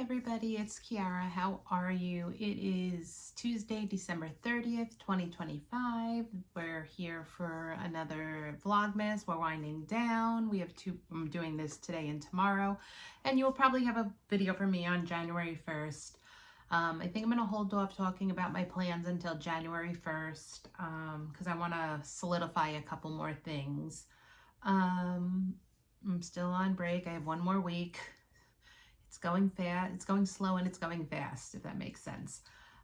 everybody, it's Kiara. How are you? It is Tuesday, December 30th, 2025. We're here for another Vlogmas. We're winding down. We have two, I'm doing this today and tomorrow. And you'll probably have a video from me on January 1st. I think I'm going to hold off talking about my plans until January 1st because I want to solidify a couple more things. I'm still on break. I have one more week. It's going fast, it's going slow, and it's going fast, if that makes sense.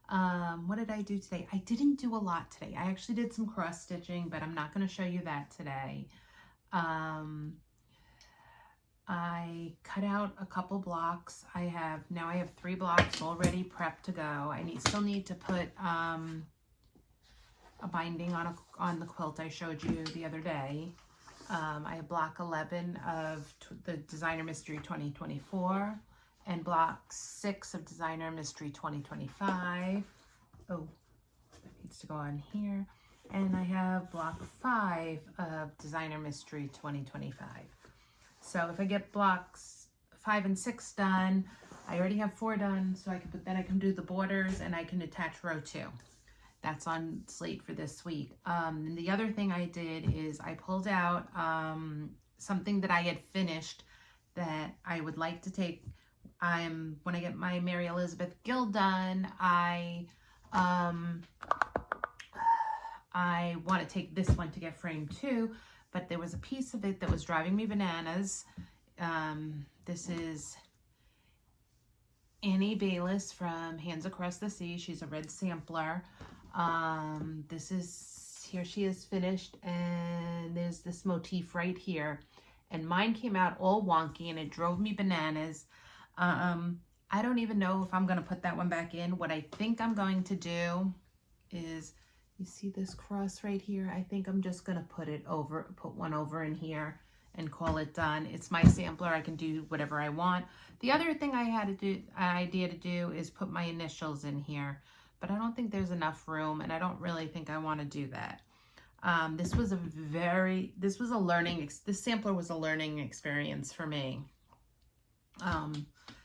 What did I do today? I didn't do a lot today. I actually did some cross stitching, but I'm not going to show you that today. I cut out a couple blocks. Now I have 3 blocks already prepped to go. I still need to put a binding on the quilt I showed you the other day. I have block 11 of the Designer Mystery 2024 and block 6 of Designer Mystery 2025. Oh, that needs to go on here. And I have block 5 of Designer Mystery 2025. So if I get blocks 5 and 6 done, I already have 4 done, so then I can do the borders and I can attach row 2. That's on slate for this week. And the other thing I did is I pulled out something that I had finished that I would like to take. When I get my Mary Elizabeth Gill done, I want to take this one to get framed too, but there was a piece of it that was driving me bananas. This is Annie Bayless from Hands Across the Sea. She's a red sampler. Here she is finished, and there's this motif right here, and mine came out all wonky and it drove me bananas. I don't even know if I'm going to put that one back in. What I think I'm going to do is, you see this cross right here? I think I'm just going to put one over in here and call it done. It's my sampler. I can do whatever I want. The other thing I had an idea to do is put my initials in here, but I don't think there's enough room, and I don't really think I want to do that. This sampler was a learning experience for me.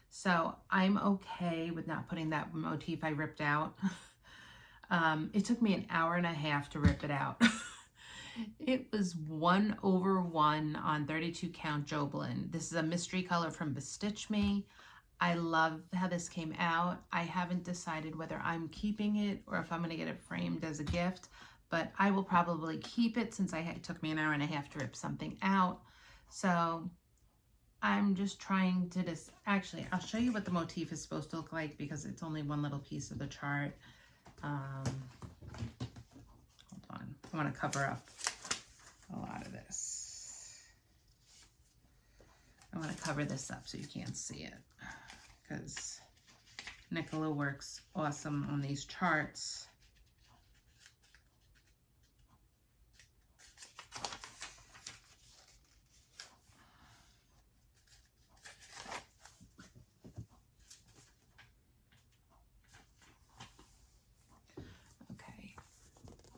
So I'm okay with not putting that motif I ripped out. It took me an hour and a half to rip it out. It was 1/1 on 32 count Joblin. This is a mystery color from Bestitch Me. I love how this came out. I haven't decided whether I'm keeping it or if I'm going to get it framed as a gift, but I will probably keep it since it took me an hour and a half to rip something out. So I'm just trying to actually, I'll show you what the motif is supposed to look like because it's only one little piece of the chart. Hold on. I want to cover up a lot of this. I want to cover this up so you can't see it because Nicola works awesome on these charts.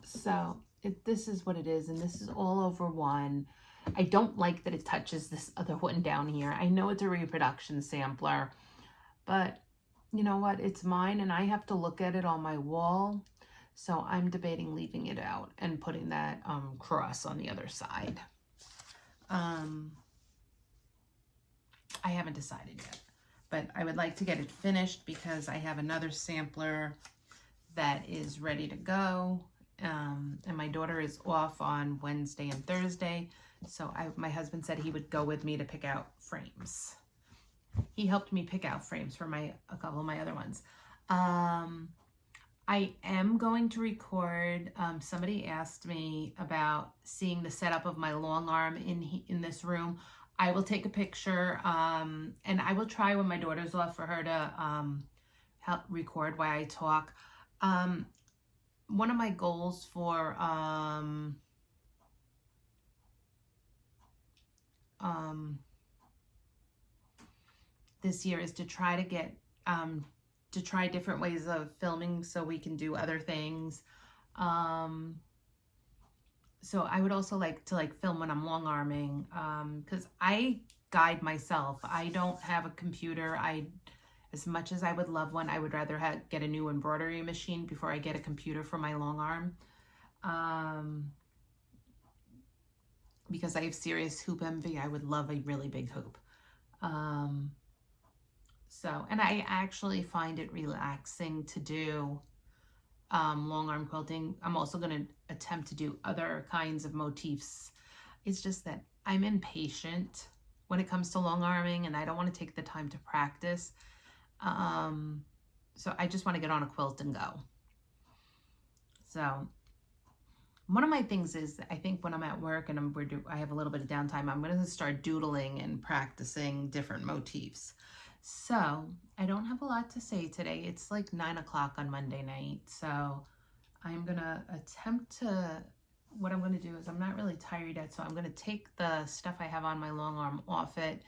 So this is what it is, and this is all over 1. I don't like that it touches this other one down here. I know it's a reproduction sampler, but you know what? It's mine, and I have to look at it on my wall. So I'm debating leaving it out and putting that cross on the other side. I haven't decided yet, but I would like to get it finished because I have another sampler that is ready to go. And my daughter is off on Wednesday and Thursday, so my husband said he would go with me to pick out frames. He helped me pick out frames for a couple of my other ones. I am going to record. Somebody asked me about seeing the setup of my long arm in this room. I will take a picture, and I will try when my daughter's off for her to help record while I talk. One of my goals for this year is to try to get try different ways of filming so we can do other things. So I would also like to film when I'm long arming because I guide myself. I don't have a computer. As much as I would love one, I would rather get a new embroidery machine before I get a computer for my long arm. Because I have serious hoop envy. I would love a really big hoop. And I actually find it relaxing to do long arm quilting. I'm also going to attempt to do other kinds of motifs. It's just that I'm impatient when it comes to long arming, and I don't want to take the time to practice. So I just want to get on a quilt and go. So one of my things is, I think when I'm at work and I have a little bit of downtime, I'm going to start doodling and practicing different motifs. So I don't have a lot to say today. It's like 9 o'clock on Monday night. So I'm going to attempt to, what I'm going to do is, I'm not really tired yet. So I'm going to take the stuff I have on my long arm off it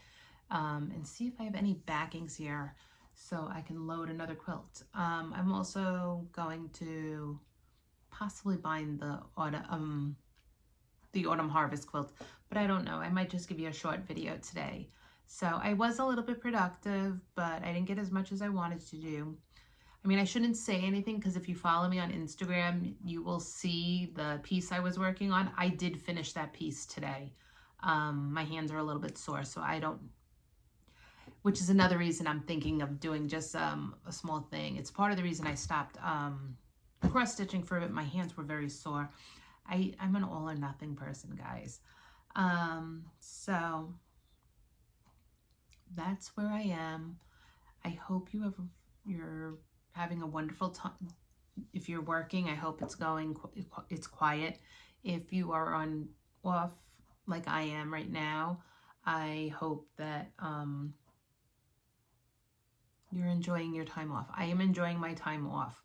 and see if I have any backings here so I can load another quilt. I'm also going to possibly bind the autumn harvest quilt, but I don't know. I might just give you a short video today. So I was a little bit productive, but I didn't get as much as I wanted to do. I mean, I shouldn't say anything because if you follow me on Instagram, you will see the piece I was working on. I did finish that piece today. My hands are a little bit sore, so I don't, which is another reason I'm thinking of doing just a small thing. It's part of the reason I stopped cross stitching for a bit. My hands were very sore. I'm an all or nothing person, guys. So that's where I am. I hope you're having a wonderful time. If you're working, I hope it's quiet. If you are off like I am right now, I hope that you're enjoying your time off. I am enjoying my time off.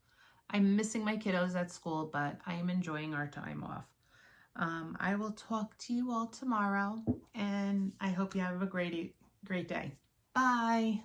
I'm missing my kiddos at school, but I am enjoying our time off. I will talk to you all tomorrow, and I hope you have a great day. Bye.